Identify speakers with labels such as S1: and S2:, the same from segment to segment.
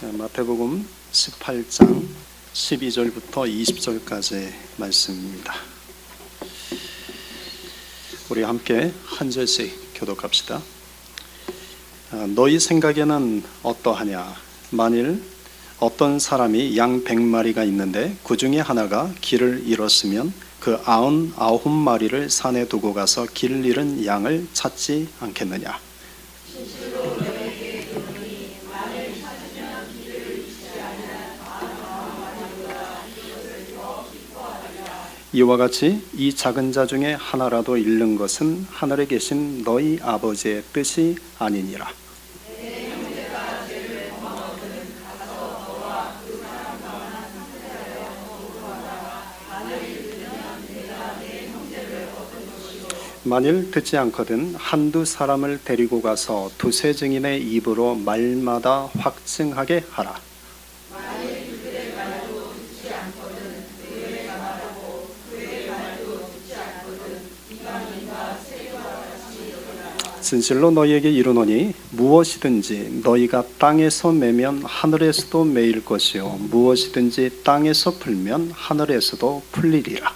S1: 마태복음 18장 12절부터 20절까지의 말씀입니다. 우리 함께 한 절씩 교독합시다. 너희 생각에는 어떠하냐? 만일 어떤 사람이 양 100마리가 있는데 그 중에 하나가 길을 잃었으면 그 99마리를 산에 두고 가서 길 잃은 양을 찾지 않겠느냐? 이와 같이 이 작은 자 중에 하나라도 잃는 것은 하늘에 계신 너희 아버지의 뜻이 아니니라. 만일 듣지 않거든 한두 사람을 데리고 가서 두세 증인의 입으로 말마다 확증하게 하라. 진실로 너희에게 이르노니 무엇이든지 너희가 땅에서 매면 하늘에서도 매일 것이요 무엇이든지 땅에서 풀면 하늘에서도 풀리리라.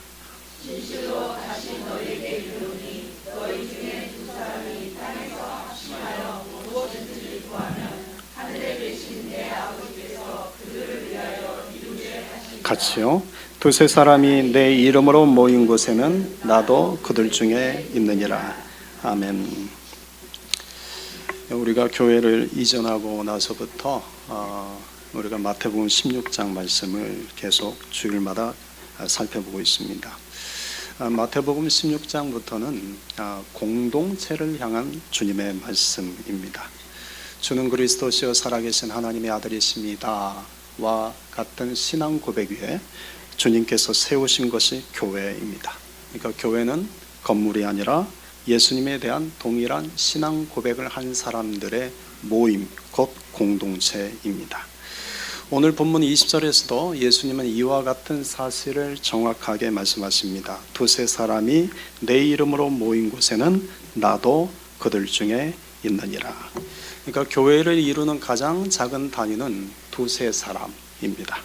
S1: 같이요. 두세 사람이 내 이름으로 모인 곳에는 나도 그들 중에 있느니라. 아멘. 우리가 교회를 이전하고 나서부터 우리가 마태복음 16장 말씀을 계속 주일마다 살펴보고 있습니다. 마태복음 16장부터는 공동체를 향한 주님의 말씀입니다. 주는 그리스도시요 살아계신 하나님의 아들이십니다 와 같은 신앙 고백 위에 주님께서 세우신 것이 교회입니다. 그러니까 교회는 건물이 아니라 예수님에 대한 동일한 신앙 고백을 한 사람들의 모임, 곧 공동체입니다. 오늘 본문 20절에서도 예수님은 이와 같은 사실을 정확하게 말씀하십니다. 두세 사람이 내 이름으로 모인 곳에는 나도 그들 중에 있느니라. 그러니까 교회를 이루는 가장 작은 단위는 두세 사람입니다.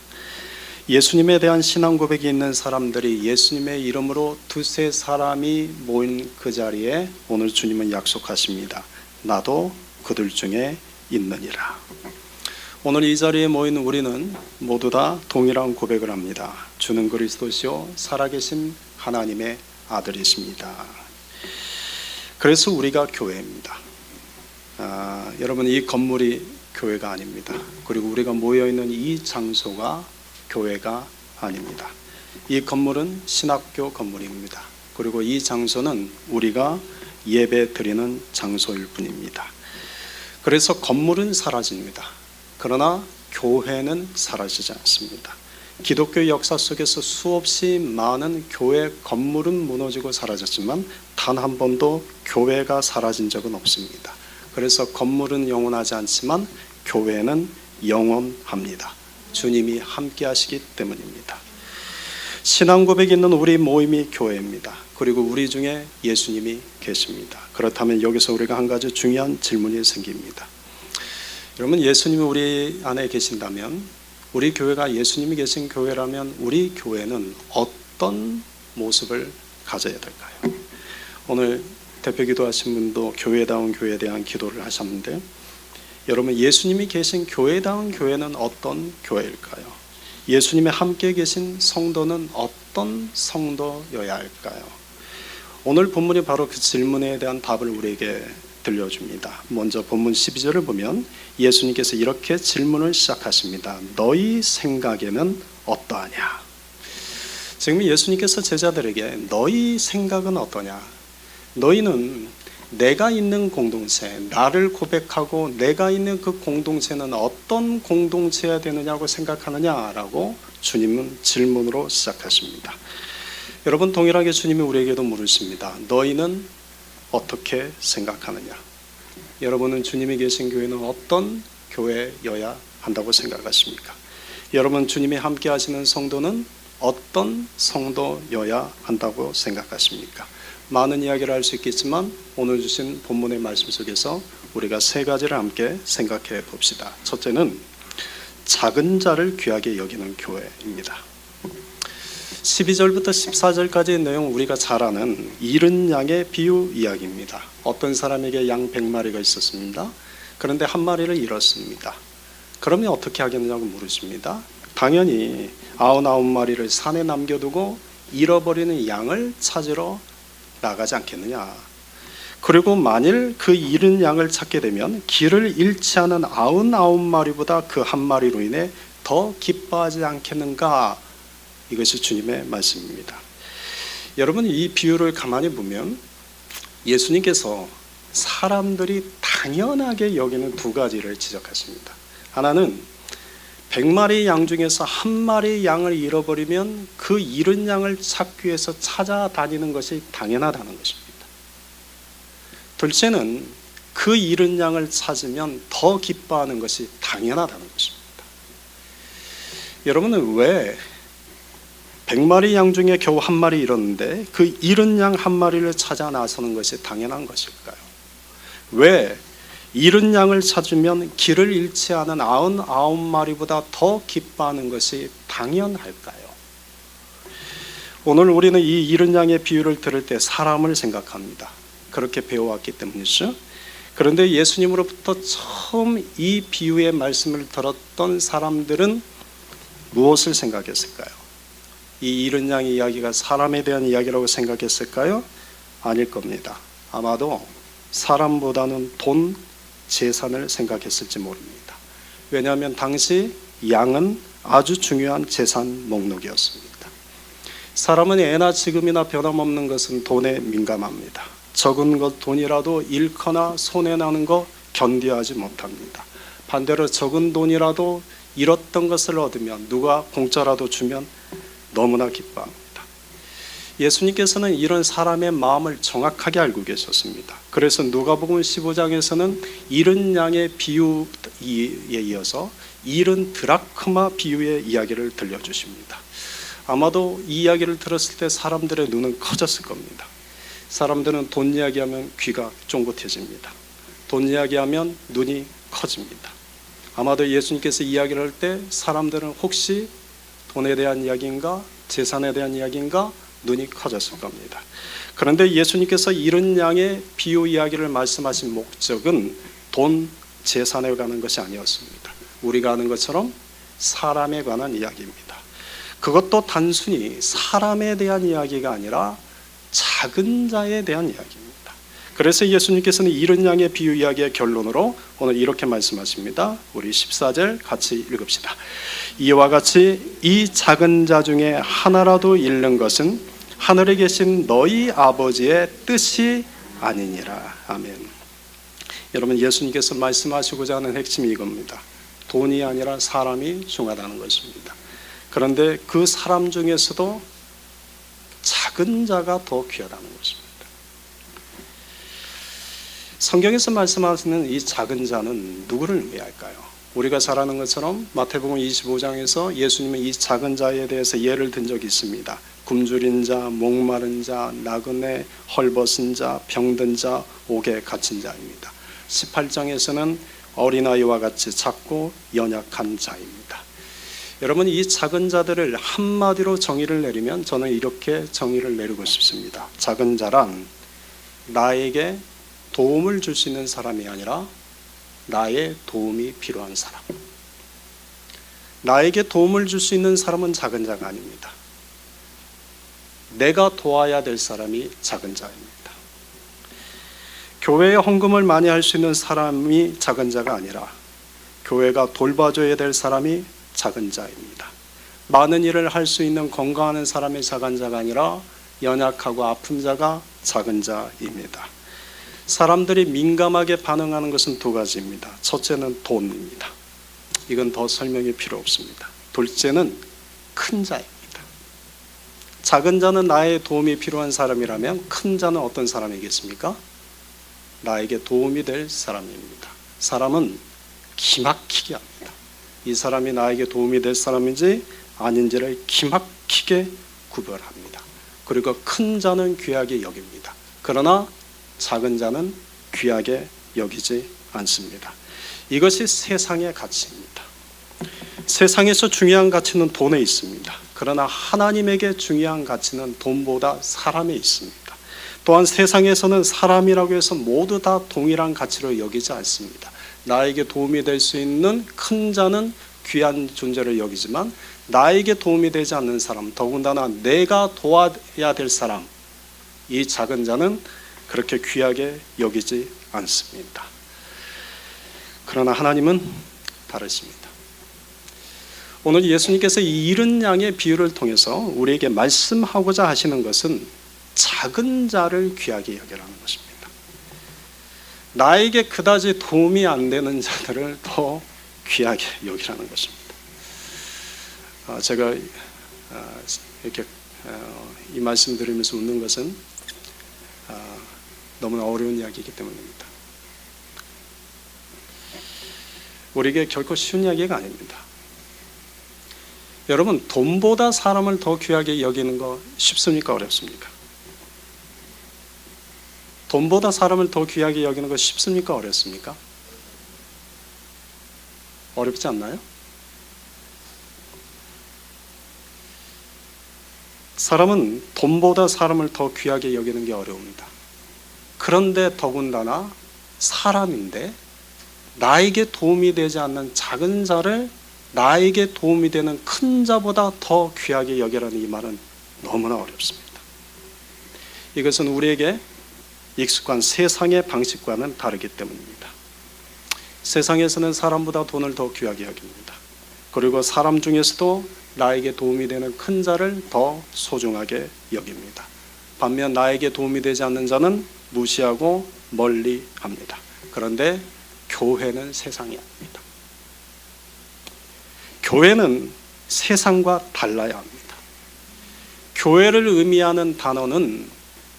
S1: 예수님에 대한 신앙 고백이 있는 사람들이 예수님의 이름으로 두세 사람이 모인 그 자리에 오늘 주님은 약속하십니다. 나도 그들 중에 있느니라. 오늘 이 자리에 모인 우리는 모두 다 동일한 고백을 합니다. 주는 그리스도시요 살아계신 하나님의 아들이십니다. 그래서 우리가 교회입니다. 여러분, 이 건물이 교회가 아닙니다. 그리고 우리가 모여있는 이 장소가 교회가 아닙니다. 이 건물은 신학교 건물입니다. 그리고 이 장소는 우리가 예배 드리는 장소일 뿐입니다. 그래서 건물은 사라집니다. 그러나 교회는 사라지지 않습니다. 기독교 역사 속에서 수없이 많은 교회 건물은 무너지고 사라졌지만 단 한 번도 교회가 사라진 적은 없습니다. 그래서 건물은 영원하지 않지만 교회는 영원합니다. 주님이 함께 하시기 때문입니다. 신앙 고백이 있는 우리 모임이 교회입니다. 그리고 우리 중에 예수님이 계십니다. 그렇다면 여기서 우리가 한 가지 중요한 질문이 생깁니다. 여러분, 예수님이 우리 안에 계신다면, 우리 교회가 예수님이 계신 교회라면 우리 교회는 어떤 모습을 가져야 될까요? 오늘 대표 기도하신 분도 교회다운 교회에 대한 기도를 하셨는데, 여러분, 예수님이 계신 교회다운 교회는 어떤 교회일까요? 예수님이 함께 계신 성도는 어떤 성도여야 할까요? 오늘 본문이 바로 그 질문에 대한 답을 우리에게 들려줍니다. 먼저 본문 12절을 보면 예수님께서 이렇게 질문을 시작하십니다. 너희 생각에는 어떠하냐? 지금 예수님께서 제자들에게 너희 생각은 어떠냐? 너희는 내가 있는 공동체, 나를 고백하고 내가 있는 그 공동체는 어떤 공동체여야 되느냐고 생각하느냐라고 주님은 질문으로 시작하십니다. 여러분, 동일하게 주님이 우리에게도 물으십니다. 너희는 어떻게 생각하느냐? 여러분은 주님이 계신 교회는 어떤 교회여야 한다고 생각하십니까? 여러분, 주님이 함께 하시는 성도는 어떤 성도여야 한다고 생각하십니까? 많은 이야기를 할 수 있겠지만 오늘 주신 본문의 말씀 속에서 우리가 세 가지를 함께 생각해 봅시다. 첫째는 작은 자를 귀하게 여기는 교회입니다. 12절부터 14절까지의 내용 우리가 잘 아는 잃은 양의 비유 이야기입니다. 어떤 사람에게 양 100마리가 있었습니다. 그런데 한 마리를 잃었습니다. 그러면 어떻게 하겠느냐고 물으십니다. 당연히 99마리를 산에 남겨두고 잃어버리는 양을 찾으러 나가지 않겠느냐. 그리고 만일 그 잃은 양을 찾게 되면 길을 잃지 않은 99마리보다 그 한 마리로 인해 더 기뻐하지 않겠는가. 이것이 주님의 말씀입니다. 여러분, 이 비유를 가만히 보면 예수님께서 사람들이 당연하게 여기는 두 가지를 지적하십니다. 하나는 100마리 양 중에서 한 마리 양을 잃어버리면 그 잃은 양을 찾기 위해서 찾아다니는 것이 당연하다는 것입니다. 둘째는 그 잃은 양을 찾으면 더 기뻐하는 것이 당연하다는 것입니다. 여러분은 왜 100마리 양 중에 겨우 한 마리 잃었는데 그 잃은 양 한 마리를 찾아 나서는 것이 당연한 것일까요? 왜 잃은 양을 찾으면 길을 잃지 않은 99마리보다 더 기뻐하는 것이 당연할까요? 오늘 우리는 이 잃은 양의 비유를 들을 때 사람을 생각합니다. 그렇게 배워왔기 때문이죠. 그런데 예수님으로부터 처음 이 비유의 말씀을 들었던 사람들은 무엇을 생각했을까요? 이 잃은 양의 이야기가 사람에 대한 이야기라고 생각했을까요? 아닐 겁니다. 아마도 사람보다는 돈, 재산을 생각했을지 모릅니다. 왜냐하면 당시 양은 아주 중요한 재산 목록이었습니다. 사람은 예나 지금이나 변함없는 것은 돈에 민감합니다. 적은 것 돈이라도 잃거나 손해나는 거 견디하지 못합니다. 반대로 적은 돈이라도 잃었던 것을 얻으면 누가 공짜라도 주면 너무나 기뻐합니다. 예수님께서는 이런 사람의 마음을 정확하게 알고 계셨습니다. 그래서 누가복음 15장에서는 잃은 양의 비유에 이어서 잃은 드라크마 비유의 이야기를 들려주십니다. 아마도 이 이야기를 들었을 때 사람들의 눈은 커졌을 겁니다. 사람들은 돈 이야기하면 귀가 쫑긋해집니다. 돈 이야기하면 눈이 커집니다. 아마도 예수님께서 이야기를 할 때 사람들은 혹시 돈에 대한 이야기인가 재산에 대한 이야기인가 눈이 커졌을 겁니다. 그런데 예수님께서 잃은 양의 비유 이야기를 말씀하신 목적은 돈, 재산에 관한 것이 아니었습니다. 우리가 아는 것처럼 사람에 관한 이야기입니다. 그것도 단순히 사람에 대한 이야기가 아니라 작은 자에 대한 이야기입니다. 그래서 예수님께서는 잃은 양의 비유 이야기의 결론으로 오늘 이렇게 말씀하십니다. 우리 14절 같이 읽읍시다. 이와 같이 이 작은 자 중에 하나라도 잃는 것은 하늘에 계신 너희 아버지의 뜻이 아니니라. 아멘. 여러분, 예수님께서 말씀하시고자 하는 핵심이 이겁니다. 돈이 아니라 사람이 중요하다는 것입니다. 그런데 그 사람 중에서도 작은 자가 더 귀하다는 것입니다. 성경에서 말씀하시는 이 작은 자는 누구를 의미할까요? 우리가 잘 아는 것처럼 마태복음 25장에서 예수님은 이 작은 자에 대해서 예를 든 적이 있습니다. 굶주린 자, 목마른 자, 나그네, 헐벗은 자, 병든 자, 옥에 갇힌 자입니다. 18장에서는 어린아이와 같이 작고 연약한 자입니다. 여러분, 이 작은 자들을 한마디로 정의를 내리면 저는 이렇게 정의를 내리고 싶습니다. 작은 자란 나에게 도움을 줄 수 있는 사람이 아니라 나의 도움이 필요한 사람. 나에게 도움을 줄 수 있는 사람은 작은 자가 아닙니다. 내가 도와야 될 사람이 작은 자입니다. 교회에 헌금을 많이 할 수 있는 사람이 작은 자가 아니라 교회가 돌봐줘야 될 사람이 작은 자입니다. 많은 일을 할 수 있는 건강한 사람이 작은 자가 아니라 연약하고 아픈 자가 작은 자입니다. 사람들이 민감하게 반응하는 것은 두 가지입니다. 첫째는 돈입니다. 이건 더 설명이 필요 없습니다. 둘째는 큰 자입니다. 작은 자는 나의 도움이 필요한 사람이라면 큰 자는 어떤 사람이겠습니까? 나에게 도움이 될 사람입니다. 사람은 기막히게 합니다. 이 사람이 나에게 도움이 될 사람인지 아닌지를 기막히게 구별합니다. 그리고 큰 자는 귀하게 여깁니다. 그러나 작은 자는 귀하게 여기지 않습니다. 이것이 세상의 가치입니다. 세상에서 중요한 가치는 돈에 있습니다. 그러나 하나님에게 중요한 가치는 돈보다 사람에 있습니다. 또한 세상에서는 사람이라고 해서 모두 다 동일한 가치로 여기지 않습니다. 나에게 도움이 될 수 있는 큰 자는 귀한 존재를 여기지만 나에게 도움이 되지 않는 사람, 더군다나 내가 도와야 될 사람, 이 작은 자는 그렇게 귀하게 여기지 않습니다. 그러나 하나님은 다르십니다. 오늘 예수님께서 이 일흔 양의 비유를 통해서 우리에게 말씀하고자 하시는 것은 작은 자를 귀하게 여기라는 것입니다. 나에게 그다지 도움이 안 되는 자들을 더 귀하게 여기라는 것입니다. 제가 이렇게 이 말씀 들으면서 웃는 것은 너무나 어려운 이야기이기 때문입니다. 우리에게 결코 쉬운 이야기가 아닙니다. 여러분, 돈보다 사람을 더 귀하게 여기는 거 쉽습니까? 어렵습니까? 돈보다 사람을 더 귀하게 여기는 거 쉽습니까? 어렵습니까? 어렵지 않나요? 사람은 돈보다 사람을 더 귀하게 여기는 게 어려웁니다. 그런데 더군다나 사람인데 나에게 도움이 되지 않는 작은 자를 나에게 도움이 되는 큰 자보다 더 귀하게 여기라는 이 말은 너무나 어렵습니다. 이것은 우리에게 익숙한 세상의 방식과는 다르기 때문입니다. 세상에서는 사람보다 돈을 더 귀하게 여깁니다. 그리고 사람 중에서도 나에게 도움이 되는 큰 자를 더 소중하게 여깁니다. 반면 나에게 도움이 되지 않는 자는 무시하고 멀리 합니다. 그런데 교회는 세상이 아닙니다. 교회는 세상과 달라야 합니다. 교회를 의미하는 단어는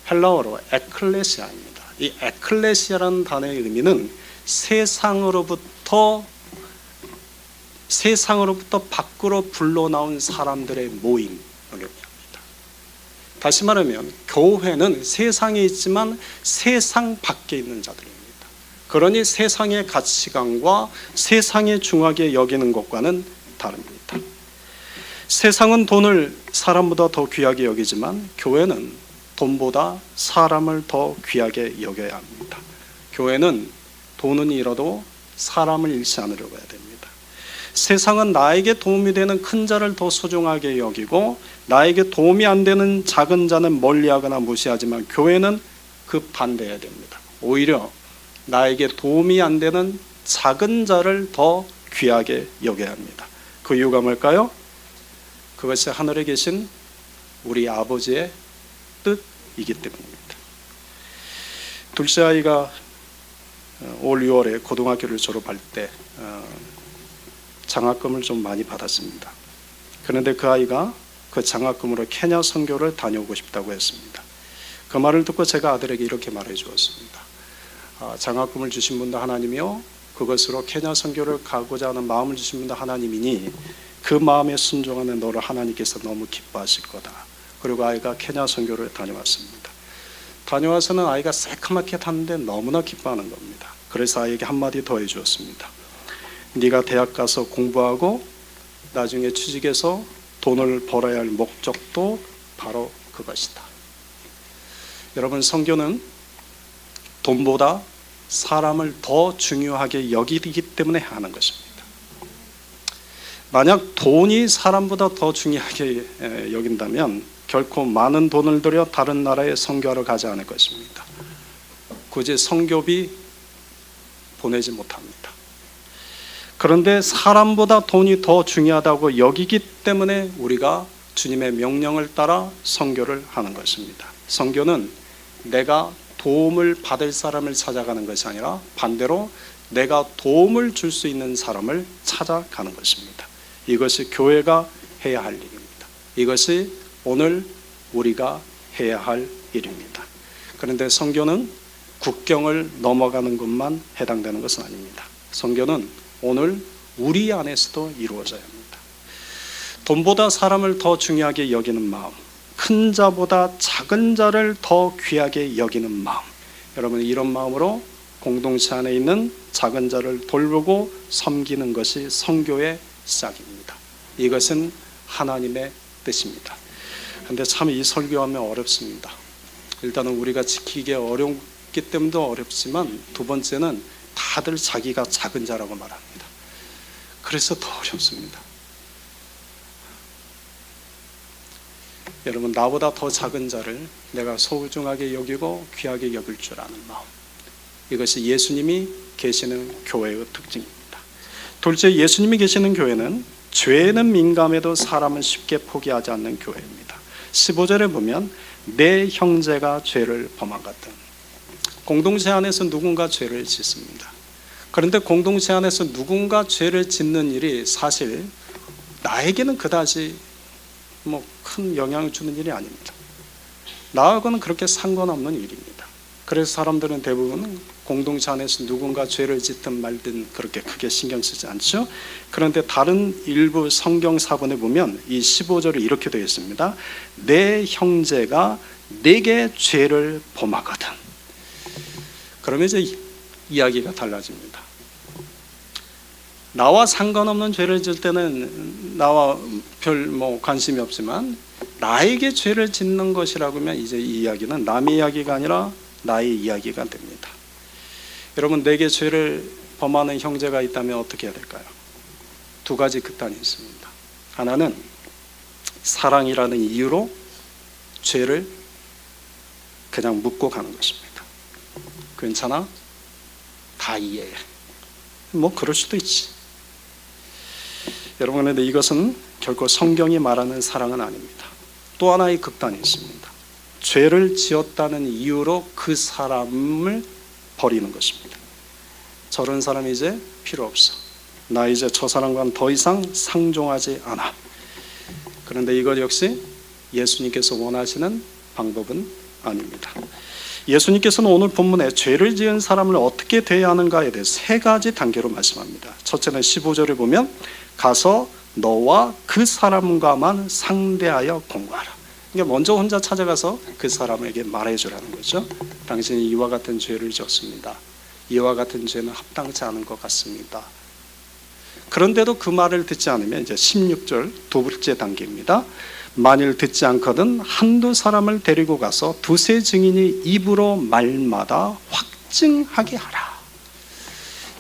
S1: 헬라어로 에클레시아입니다. 이 에클레시아라는 단어의 의미는 세상으로부터 밖으로 불러나온 사람들의 모임을 의미합니다. 다시 말하면 교회는 세상에 있지만 세상 밖에 있는 자들입니다. 그러니 세상의 가치관과 세상의 중하게 여기는 것과는 다릅니다. 세상은 돈을 사람보다 더 귀하게 여기지만 교회는 돈보다 사람을 더 귀하게 여겨야 합니다. 교회는 돈은 잃어도 사람을 잃지 않으려고 해야 됩니다. 세상은 나에게 도움이 되는 큰 자를 더 소중하게 여기고 나에게 도움이 안 되는 작은 자는 멀리하거나 무시하지만 교회는 그 반대해야 됩니다. 오히려 나에게 도움이 안 되는 작은 자를 더 귀하게 여겨야 합니다. 그 이유가 뭘까요? 그것이 하늘에 계신 우리 아버지의 뜻이기 때문입니다. 둘째 아이가 올 6월에 고등학교를 졸업할 때 장학금을 좀 많이 받았습니다. 그런데 그 아이가 그 장학금으로 케냐 선교를 다녀오고 싶다고 했습니다. 그 말을 듣고 제가 아들에게 이렇게 말해 주었습니다. 장학금을 주신 분도 하나님이요, 그것으로 케냐 선교를 가고자 하는 마음을 주신 분도 하나님이니 그 마음에 순종하는 너를 하나님께서 너무 기뻐하실 거다. 그리고 아이가 케냐 선교를 다녀왔습니다. 다녀와서는 아이가 새카맣게 탔는데 너무나 기뻐하는 겁니다. 그래서 아이에게 한마디 더 해주었습니다. 네가 대학 가서 공부하고 나중에 취직해서 돈을 벌어야 할 목적도 바로 그것이다. 여러분, 선교는 돈보다 사람을 더 중요하게 여기기 때문에 하는 것입니다. 만약 돈이 사람보다 더 중요하게 여긴다면 결코 많은 돈을 들여 다른 나라에 선교하러 가지 않을 것입니다. 굳이 선교비 보내지 못합니다. 그런데 사람보다 돈이 더 중요하다고 여기기 때문에 우리가 주님의 명령을 따라 선교를 하는 것입니다. 선교는 내가 도움을 받을 사람을 찾아가는 것이 아니라 반대로 내가 도움을 줄 수 있는 사람을 찾아가는 것입니다. 이것이 교회가 해야 할 일입니다. 이것이 오늘 우리가 해야 할 일입니다. 그런데 선교는 국경을 넘어가는 것만 해당되는 것은 아닙니다. 선교는 오늘 우리 안에서도 이루어져야 합니다. 돈보다 사람을 더 중요하게 여기는 마음, 큰 자보다 작은 자를 더 귀하게 여기는 마음, 여러분 이런 마음으로 공동체 안에 있는 작은 자를 돌보고 섬기는 것이 선교의 시작입니다. 이것은 하나님의 뜻입니다. 그런데 참 이 설교하면 어렵습니다. 일단은 우리가 지키기 어렵기 때문도 어렵지만, 두 번째는 다들 자기가 작은 자라고 말합니다. 그래서 더 어렵습니다. 여러분, 나보다 더 작은 자를 내가 소중하게 여기고 귀하게 여길 줄 아는 마음, 이것이 예수님이 계시는 교회의 특징입니다. 둘째, 예수님이 계시는 교회는 죄에는 민감해도 사람은 쉽게 포기하지 않는 교회입니다. 15절에 보면 내 형제가 죄를 범하거든. 공동체 안에서 누군가 죄를 짓습니다. 그런데 공동체 안에서 누군가 죄를 짓는 일이 사실 나에게는 그다지 큰 영향을 주는 일이 아닙니다. 나하고는 그렇게 상관없는 일입니다. 그래서 사람들은 대부분 공동체 안에서 누군가 죄를 짓든 말든 그렇게 크게 신경 쓰지 않죠. 그런데 다른 일부 성경 사본에 보면 이 15절에 이렇게 되어 있습니다. 내 형제가 내게 죄를 범하거든. 그러면 이제 이야기가 달라집니다. 나와 상관없는 죄를 질 때는 나와 별 관심이 없지만, 나에게 죄를 짓는 것이라고 하면 이제 이 이야기는 남의 이야기가 아니라 나의 이야기가 됩니다. 여러분, 내게 죄를 범하는 형제가 있다면 어떻게 해야 될까요? 두 가지 극단이 있습니다. 하나는 사랑이라는 이유로 죄를 그냥 묻고 가는 것입니다. 괜찮아? 다 이해해. 그럴 수도 있지. 여러분, 그런데 이것은 결코 성경이 말하는 사랑은 아닙니다. 또 하나의 극단이 있습니다. 죄를 지었다는 이유로 그 사람을 버리는 것입니다. 저런 사람이 이제 필요 없어. 나 이제 저 사람과는 더 이상 상종하지 않아. 그런데 이것 역시 예수님께서 원하시는 방법은 아닙니다. 예수님께서는 오늘 본문에 죄를 지은 사람을 어떻게 대해야 하는가에 대해 세 가지 단계로 말씀합니다. 첫째는 15절에 보면 가서 너와 그 사람과만 상대하여 공고하라. 그러니까 먼저 혼자 찾아가서 그 사람에게 말해주라는 거죠. 당신이 이와 같은 죄를 지었습니다. 이와 같은 죄는 합당치 않은 것 같습니다. 그런데도 그 말을 듣지 않으면 이제 16절 두 번째 단계입니다. 만일 듣지 않거든 한두 사람을 데리고 가서 두세 증인이 입으로 말마다 확증하게 하라.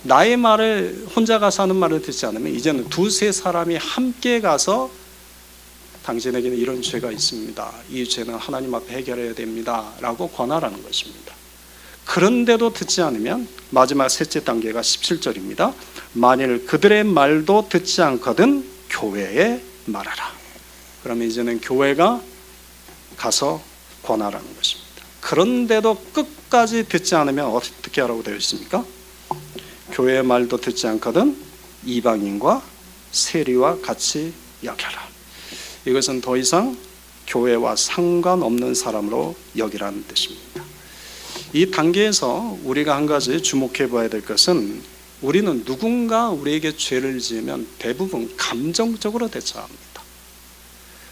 S1: 나의 말을 혼자 가서 하는 말을 듣지 않으면 이제는 두세 사람이 함께 가서 당신에게는 이런 죄가 있습니다. 이 죄는 하나님 앞에 해결해야 됩니다. 라고 권하라는 것입니다. 그런데도 듣지 않으면 마지막 셋째 단계가 17절입니다. 만일 그들의 말도 듣지 않거든 교회에 말하라. 그러면 이제는 교회가 가서 권하라는 것입니다. 그런데도 끝까지 듣지 않으면 어떻게 하라고 되어 있습니까? 교회의 말도 듣지 않거든 이방인과 세리와 같이 여겨라. 이것은 더 이상 교회와 상관없는 사람으로 여기라는 뜻입니다. 이 단계에서 우리가 한 가지 주목해 봐야 될 것은, 우리는 누군가 우리에게 죄를 지으면 대부분 감정적으로 대처합니다.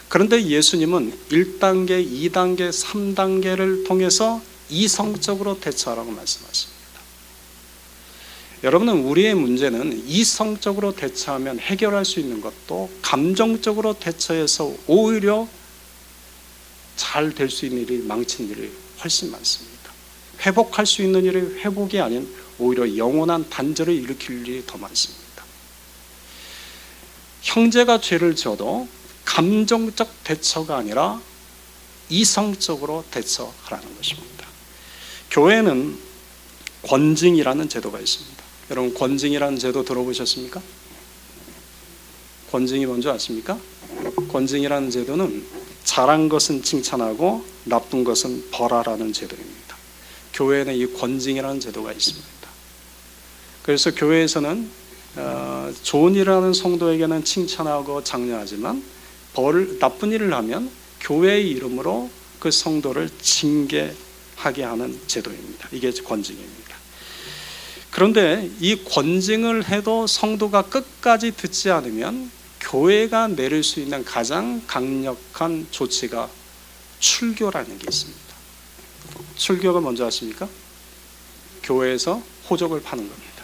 S1: 그런데 예수님은 1단계, 2단계, 3단계를 통해서 이성적으로 대처하라고 말씀하십니다. 여러분은 우리의 문제는 이성적으로 대처하면 해결할 수 있는 것도 감정적으로 대처해서 오히려 잘 될 수 있는 일이 망친 일이 훨씬 많습니다. 회복할 수 있는 일이 회복이 아닌 오히려 영원한 단절을 일으킬 일이 더 많습니다. 형제가 죄를 지어도 감정적 대처가 아니라 이성적으로 대처하라는 것입니다. 교회는 권징이라는 제도가 있습니다. 여러분, 권징이라는 제도 들어보셨습니까? 권징이 뭔지 아십니까? 권징이라는 제도는 잘한 것은 칭찬하고 나쁜 것은 벌하라는 제도입니다. 교회에는 이 권징이라는 제도가 있습니다. 그래서 교회에서는 좋은 일을 하는 성도에게는 칭찬하고 장려하지만 나쁜 일을 하면 교회의 이름으로 그 성도를 징계하게 하는 제도입니다. 이게 권징입니다. 그런데 이 권징을 해도 성도가 끝까지 듣지 않으면 교회가 내릴 수 있는 가장 강력한 조치가 출교라는 게 있습니다. 출교가 뭔지 아십니까? 교회에서 호적을 파는 겁니다.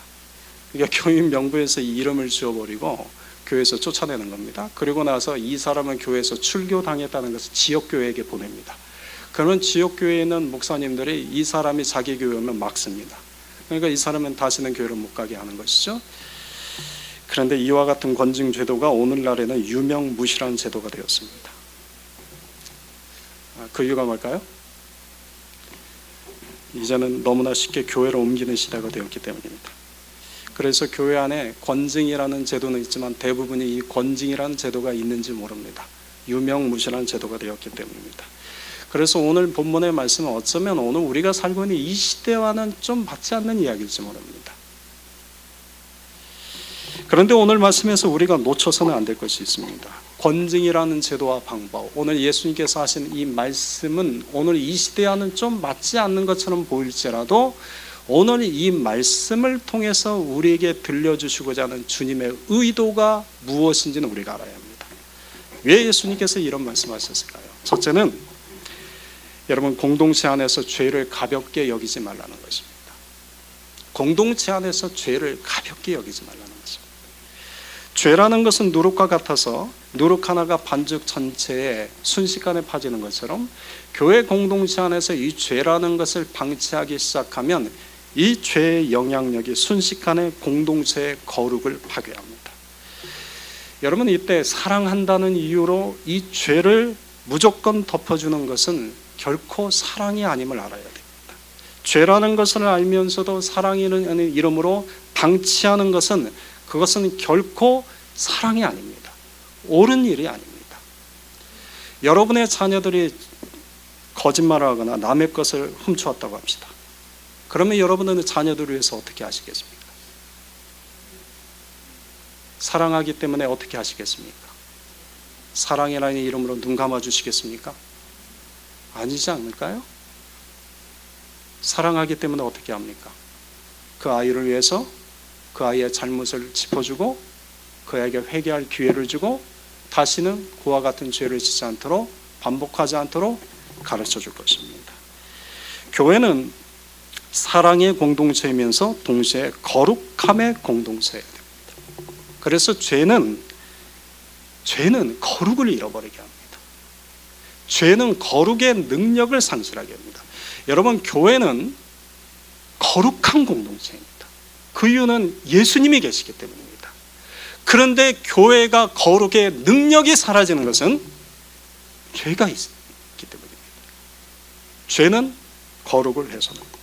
S1: 그러니까 교인 명부에서 이름을 지워버리고 교회에서 쫓아내는 겁니다. 그리고 나서 이 사람은 교회에서 출교당했다는 것을 지역교회에게 보냅니다. 그러면 지역교회에 있는 목사님들이 이 사람이 자기 교회 오면 막습니다. 그러니까 이 사람은 다시는 교회를 못 가게 하는 것이죠. 그런데 이와 같은 권징 제도가 오늘날에는 유명무실한 제도가 되었습니다. 그 이유가 뭘까요? 이제는 너무나 쉽게 교회로 옮기는 시대가 되었기 때문입니다. 그래서 교회 안에 권징이라는 제도는 있지만 대부분이 이 권징이라는 제도가 있는지 모릅니다. 유명무실한 제도가 되었기 때문입니다. 그래서 오늘 본문의 말씀은 어쩌면 오늘 우리가 살고 있는 이 시대와는 좀 맞지 않는 이야기일지 모릅니다. 그런데 오늘 말씀에서 우리가 놓쳐서는 안 될 것이 있습니다. 권징이라는 제도와 방법, 오늘 예수님께서 하신 이 말씀은 오늘 이 시대와는 좀 맞지 않는 것처럼 보일지라도 오늘 이 말씀을 통해서 우리에게 들려주시고자 하는 주님의 의도가 무엇인지는 우리가 알아야 합니다. 왜 예수님께서 이런 말씀하셨을까요? 첫째는 여러분, 공동체 안에서 죄를 가볍게 여기지 말라는 것입니다. 공동체 안에서 죄를 가볍게 여기지 말라는 것입니다. 죄라는 것은 누룩과 같아서 누룩 하나가 반죽 전체에 순식간에 파지는 것처럼 교회 공동체 안에서 이 죄라는 것을 방치하기 시작하면 이 죄의 영향력이 순식간에 공동체의 거룩을 파괴합니다. 여러분, 이때 사랑한다는 이유로 이 죄를 무조건 덮어주는 것은 결코 사랑이 아님을 알아야 됩니다. 죄라는 것을 알면서도 사랑이라는 이름으로 방치하는 것은 그것은 결코 사랑이 아닙니다. 옳은 일이 아닙니다. 여러분의 자녀들이 거짓말을 하거나 남의 것을 훔쳐왔다고 합시다. 그러면 여러분은 자녀들을 위해서 어떻게 하시겠습니까? 사랑하기 때문에 어떻게 하시겠습니까? 사랑이라는 이름으로 눈 감아 주시겠습니까? 아니지 않을까요? 사랑하기 때문에 어떻게 합니까? 그 아이를 위해서 그 아이의 잘못을 짚어주고 그 아이에게 회개할 기회를 주고 다시는 그와 같은 죄를 짓지 않도록, 반복하지 않도록 가르쳐 줄 것입니다. 교회는 사랑의 공동체이면서 동시에 거룩함의 공동체여야 됩니다. 그래서 죄는 거룩을 잃어버리게 합니다. 죄는 거룩의 능력을 상실하게 합니다. 여러분, 교회는 거룩한 공동체입니다. 그 이유는 예수님이 계시기 때문입니다. 그런데 교회가 거룩의 능력이 사라지는 것은 죄가 있기 때문입니다. 죄는 거룩을 훼손합니다.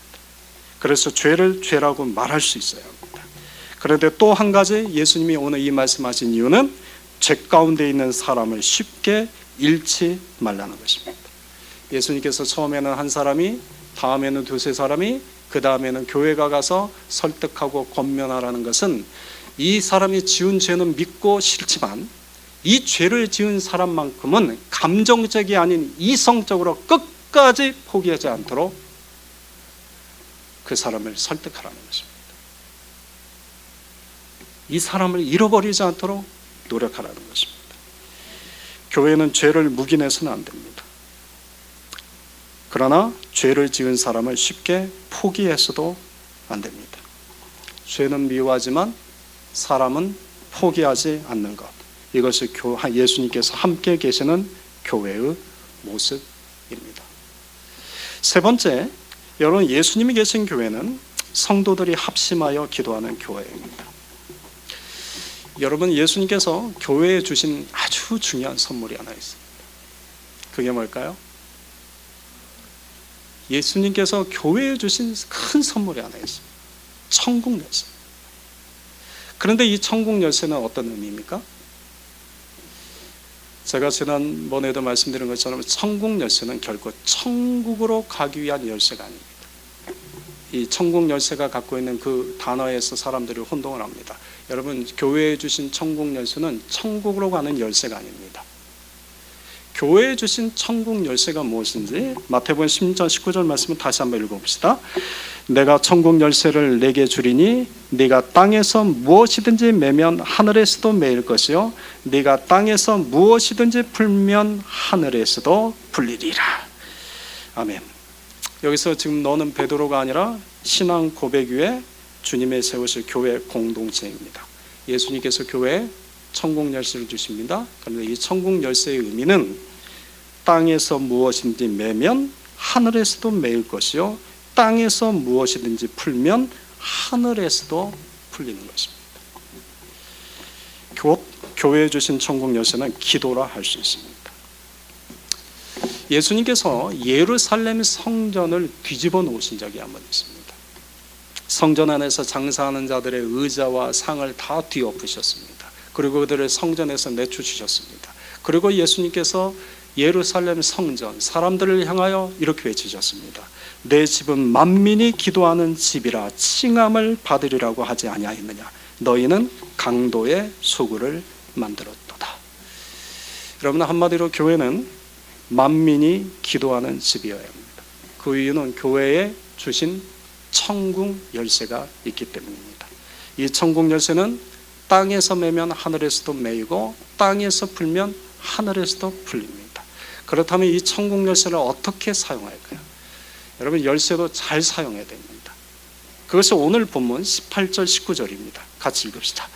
S1: 그래서 죄를 죄라고 말할 수 있어야 합니다. 그런데 또 한 가지 예수님이 오늘 이 말씀하신 이유는 죄 가운데 있는 사람을 쉽게 잃지 말라는 것입니다. 예수님께서 처음에는 한 사람이, 다음에는 두세 사람이, 그 다음에는 교회가 가서 설득하고 권면하라는 것은 이 사람이 지은 죄는 믿고 싫지만 이 죄를 지은 사람만큼은 감정적이 아닌 이성적으로 끝까지 포기하지 않도록 그 사람을 설득하라는 것입니다. 이 사람을 잃어버리지 않도록 노력하라는 것입니다. 교회는 죄를 묵인해서는 안 됩니다. 그러나 죄를 지은 사람을 쉽게 포기해서도 안 됩니다. 죄는 미워하지만 사람은 포기하지 않는 것, 이것이 예수님께서 함께 계시는 교회의 모습입니다. 세 번째, 여러분, 예수님이 계신 교회는 성도들이 합심하여 기도하는 교회입니다. 여러분, 예수님께서 교회에 주신 아주 중요한 선물이 하나 있습니다. 그게 뭘까요? 예수님께서 교회에 주신 큰 선물이 하나 있습니다. 천국 열쇠. 그런데 이 천국 열쇠는 어떤 의미입니까? 제가 지난번에도 말씀드린 것처럼 천국 열쇠는 결코 천국으로 가기 위한 열쇠가 아닙니다. 이 천국 열쇠가 갖고 있는 그 단어에서 사람들이 혼동을 합니다. 여러분, 교회에 주신 천국 열쇠는 천국으로 가는 열쇠가 아닙니다. 교회에 주신 천국 열쇠가 무엇인지 마태복음 16장 19절 말씀을 다시 한번 읽어봅시다. 내가 천국 열쇠를 내게 주리니 네가 땅에서 무엇이든지 매면 하늘에서도 매일 것이요 네가 땅에서 무엇이든지 풀면 하늘에서도 풀리리라. 아멘. 여기서 지금 너는 베드로가 아니라 신앙 고백 위에 주님의 세우실 교회 공동체입니다. 예수님께서 교회에 천국 열쇠를 주십니다. 그런데 이 천국 열쇠의 의미는 땅에서 무엇인지 매면 하늘에서도 매일 것이요, 땅에서 무엇이든지 풀면 하늘에서도 풀리는 것입니다. 교회에 주신 천국 열쇠는 기도라 할 수 있습니다. 예수님께서 예루살렘 성전을 뒤집어 놓으신 적이 한 번 있습니다. 성전 안에서 장사하는 자들의 의자와 상을 다 뒤엎으셨습니다. 그리고 그들을 성전에서 내쫓으셨습니다. 그리고 예수님께서 예루살렘 성전 사람들을 향하여 이렇게 외치셨습니다. 내 집은 만민이 기도하는 집이라 칭함을 받으리라고 하지 아니하였느냐. 너희는 강도의 소굴을 만들었도다. 여러분, 한마디로 교회는 만민이 기도하는 집이어야 합니다. 그 이유는 교회에 주신 천국 열쇠가 있기 때문입니다. 이 천국 열쇠는 땅에서 매면 하늘에서도 매이고 땅에서 풀면 하늘에서도 풀립니다. 그렇다면 이 천국 열쇠를 어떻게 사용할까요? 여러분, 열쇠도 잘 사용해야 됩니다. 그것이 오늘 본문 18절 19절입니다. 같이 읽읍시다.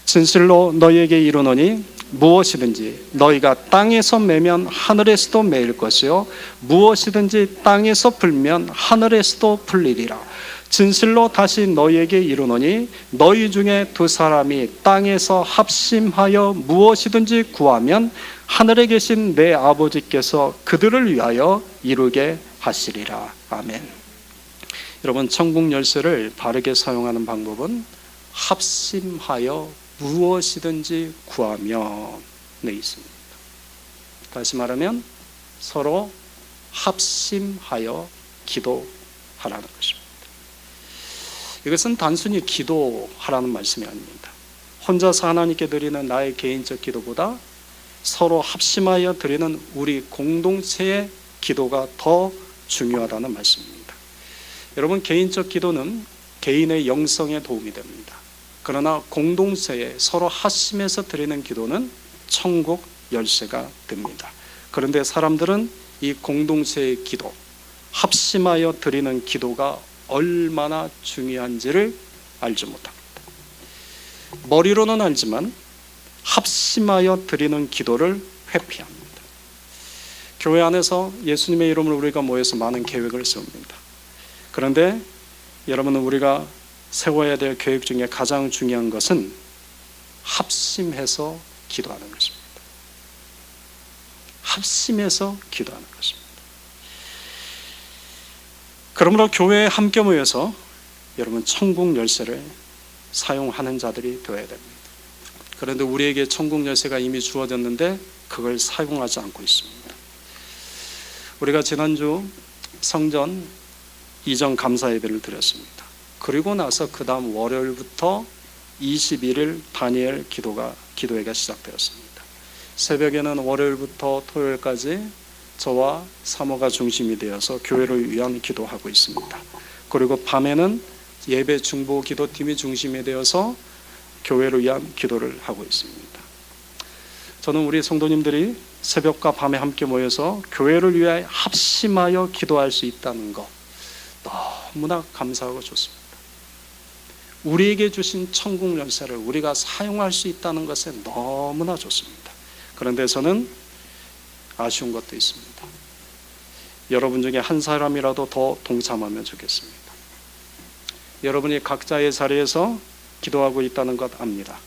S1: 진실로 너희에게 이르노니 무엇이든지 너희가 땅에서 매면 하늘에서도 매일 것이요, 무엇이든지 땅에서 풀면 하늘에서도 풀리리라. 진실로 다시 너희에게 이르노니 너희 중에 두 사람이 땅에서 합심하여 무엇이든지 구하면 하늘에 계신 내 아버지께서 그들을 위하여 이루게 하시리라. 아멘. 여러분, 천국 열쇠를 바르게 사용하는 방법은 합심하여 무엇이든지 구하면에 있습니다. 다시 말하면 서로 합심하여 기도하라는 것입니다. 이것은 단순히 기도하라는 말씀이 아닙니다. 혼자서 하나님께 드리는 나의 개인적 기도보다 서로 합심하여 드리는 우리 공동체의 기도가 더 중요하다는 말씀입니다. 여러분, 개인적 기도는 개인의 영성에 도움이 됩니다. 그러나 공동체에 서로 합심해서 드리는 기도는 천국 열쇠가 됩니다. 그런데 사람들은 이 공동체의 기도, 합심하여 드리는 기도가 얼마나 중요한지를 알지 못합니다. 머리로는 알지만 합심하여 드리는 기도를 회피합니다. 교회 안에서 예수님의 이름으로 우리가 모여서 많은 계획을 세웁니다. 그런데 여러분은 우리가 세워야 될 계획 중에 가장 중요한 것은 합심해서 기도하는 것입니다. 합심해서 기도하는 것입니다. 그러므로 교회에 함께 모여서 여러분 천국 열쇠를 사용하는 자들이 되어야 됩니다. 그런데 우리에게 천국 열쇠가 이미 주어졌는데 그걸 사용하지 않고 있습니다. 우리가 지난주 성전 이전 감사 예배를 드렸습니다. 그리고 나서 그 다음 월요일부터 21일 다니엘 기도회가 시작되었습니다. 새벽에는 월요일부터 토요일까지 저와 사모가 중심이 되어서 교회를 위한 기도하고 있습니다. 그리고 밤에는 예배 중보 기도팀이 중심이 되어서 교회를 위한 기도를 하고 있습니다. 저는 우리 성도님들이 새벽과 밤에 함께 모여서 교회를 위해 합심하여 기도할 수 있다는 것 너무나 감사하고 좋습니다. 우리에게 주신 천국 열쇠를 우리가 사용할 수 있다는 것에 너무나 좋습니다. 그런데 저는 아쉬운 것도 있습니다. 여러분 중에 한 사람이라도 더 동참하면 좋겠습니다. 여러분이 각자의 자리에서 기도하고 있다는 것 압니다.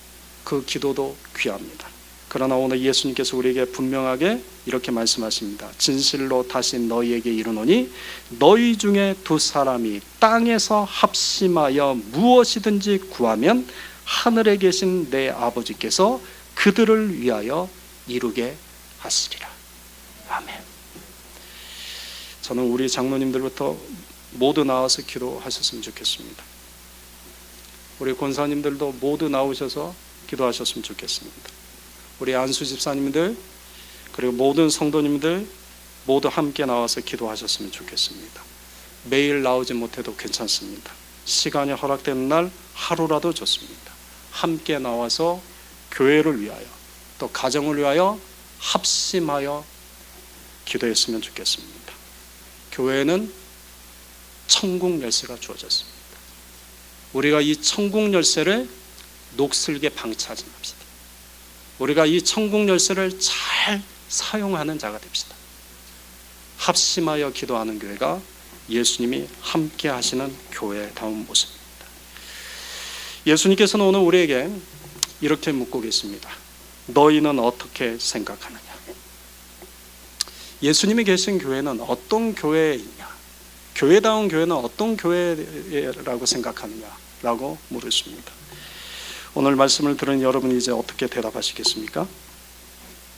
S1: 그 기도도 귀합니다. 그러나 오늘 예수님께서 우리에게 분명하게 이렇게 말씀하십니다. 진실로 다시 너희에게 이르노니 너희 중에 두 사람이 땅에서 합심하여 무엇이든지 구하면 하늘에 계신 내 아버지께서 그들을 위하여 이루게 하시리라. 아멘. 저는 우리 장로님들부터 모두 나와서 기도하셨으면 좋겠습니다. 우리 권사님들도 모두 나오셔서 기도하셨으면 좋겠습니다. 우리 안수 집사님들 그리고 모든 성도님들 모두 함께 나와서 기도하셨으면 좋겠습니다. 매일 나오지 못해도 괜찮습니다. 시간이 허락되는 날 하루라도 좋습니다. 함께 나와서 교회를 위하여 또 가정을 위하여 합심하여 기도했으면 좋겠습니다. 교회는 천국 열쇠가 주어졌습니다. 우리가 이 천국 열쇠를 녹슬게 방치하지 맙시다. 우리가 이 천국 열쇠를 잘 사용하는 자가 됩시다. 합심하여 기도하는 교회가 예수님이 함께 하시는 교회다운 모습입니다. 예수님께서는 오늘 우리에게 이렇게 묻고 계십니다. 너희는 어떻게 생각하느냐? 예수님이 계신 교회는 어떤 교회이냐? 교회다운 교회는 어떤 교회라고 생각하느냐라고 물으십니다. 오늘 말씀을 들은 여러분이 이제 어떻게 대답하시겠습니까?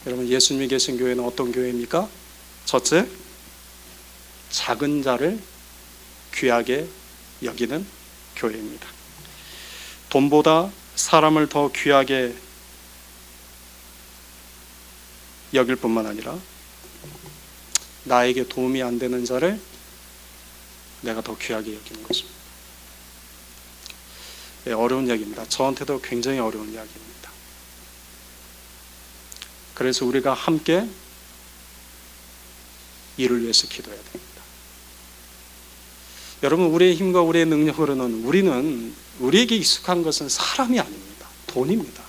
S1: 여러분, 예수님이 계신 교회는 어떤 교회입니까? 첫째, 작은 자를 귀하게 여기는 교회입니다. 돈보다 사람을 더 귀하게 여길 뿐만 아니라 나에게 도움이 안 되는 자를 내가 더 귀하게 여기는 것입니다. 네, 어려운 이야기입니다. 저한테도 굉장히 어려운 이야기입니다. 그래서 우리가 함께 이를 위해서 기도해야 됩니다. 여러분, 우리의 힘과 우리의 능력으로는 우리에게 익숙한 것은 사람이 아닙니다. 돈입니다.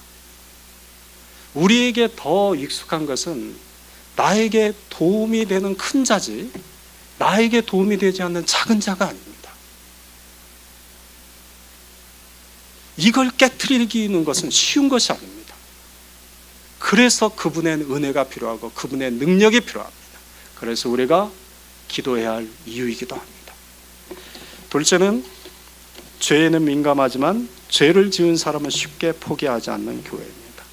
S1: 우리에게 더 익숙한 것은 나에게 도움이 되는 큰 자지 나에게 도움이 되지 않는 작은 자가 아닙니다. 이걸 깨트리는 것은 쉬운 것이 아닙니다. 그래서 그분의 은혜가 필요하고 그분의 능력이 필요합니다. 그래서 우리가 기도해야 할 이유이기도 합니다. 둘째는 죄에는 민감하지만 죄를 지은 사람은 쉽게 포기하지 않는 교회입니다.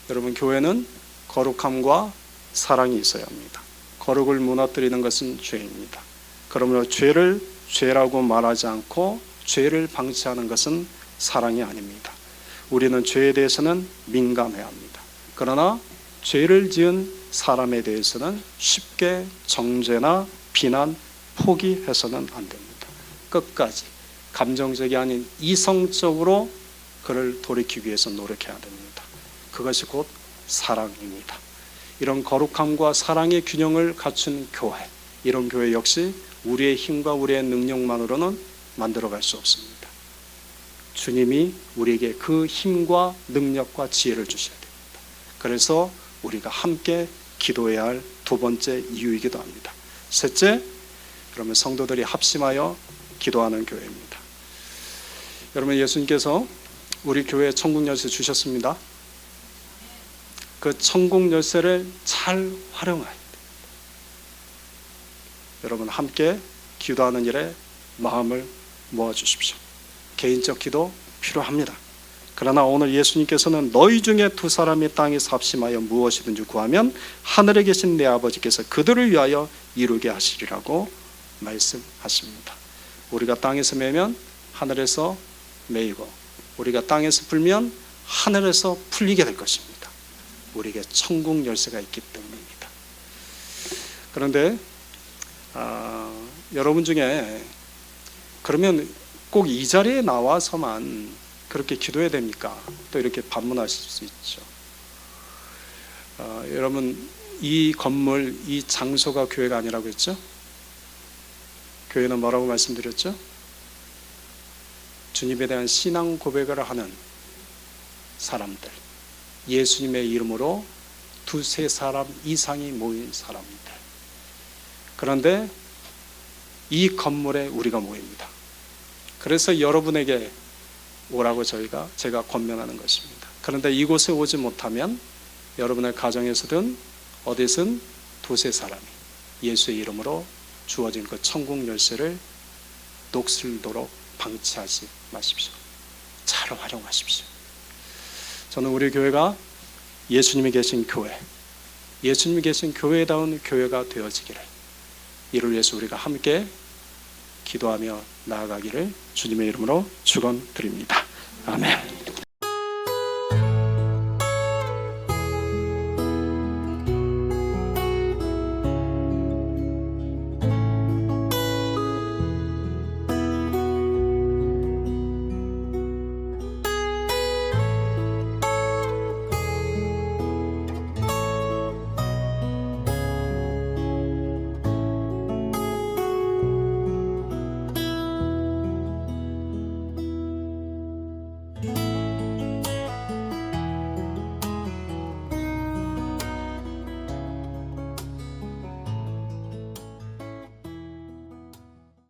S1: 여러분, 교회는 거룩함과 사랑이 있어야 합니다. 거룩을 무너뜨리는 것은 죄입니다. 그러므로 죄를 죄라고 말하지 않고 죄를 방치하는 것은 사랑이 아닙니다. 우리는 죄에 대해서는 민감해야 합니다. 그러나 죄를 지은 사람에 대해서는 쉽게 정죄나 비난, 포기해서는 안 됩니다. 끝까지 감정적이 아닌 이성적으로 그를 돌이키기 위해서 노력해야 됩니다. 그것이 곧 사랑입니다. 이런 거룩함과 사랑의 균형을 갖춘 교회, 이런 교회 역시 우리의 힘과 우리의 능력만으로는 만들어갈 수 없습니다. 주님이 우리에게 그 힘과 능력과 지혜를 주셔야 됩니다. 그래서 우리가 함께 기도해야 할 두 번째 이유이기도 합니다. 셋째, 그러면 성도들이 합심하여 기도하는 교회입니다. 여러분, 예수님께서 우리 교회에 천국 열쇠 주셨습니다. 그 천국 열쇠를 잘 활용해야 됩니다. 여러분, 함께 기도하는 일에 마음을 모아주십시오. 개인적 기도 필요합니다. 그러나 오늘 예수님께서는 너희 중에 두 사람이 땅에서 합심하여 무엇이든지 구하면 하늘에 계신 내 아버지께서 그들을 위하여 이루게 하시리라고 말씀하십니다. 우리가 땅에서 매면 하늘에서 매이고 우리가 땅에서 풀면 하늘에서 풀리게 될 것입니다. 우리에게 천국 열쇠가 있기 때문입니다. 그런데 여러분 중에 그러면 꼭 이 자리에 나와서만 그렇게 기도해야 됩니까? 또 이렇게 반문하실 수 있죠. 여러분, 이 건물, 이 장소가 교회가 아니라고 했죠? 교회는 뭐라고 말씀드렸죠? 주님에 대한 신앙 고백을 하는 사람들, 예수님의 이름으로 두세 사람 이상이 모인 사람들. 그런데 이 건물에 우리가 모입니다. 그래서 여러분에게 오라고 제가 권면하는 것입니다. 그런데 이곳에 오지 못하면 여러분의 가정에서든 어디든 두세 사람이 예수의 이름으로 주어진 그 천국 열쇠를 녹슬도록 방치하지 마십시오. 잘 활용하십시오. 저는 우리 교회가 예수님이 계신 교회, 예수님이 계신 교회다운 교회가 되어지기를, 이를 위해서 우리가 함께 기도하며 나아가기를 주님의 이름으로 축원드립니다. 아멘.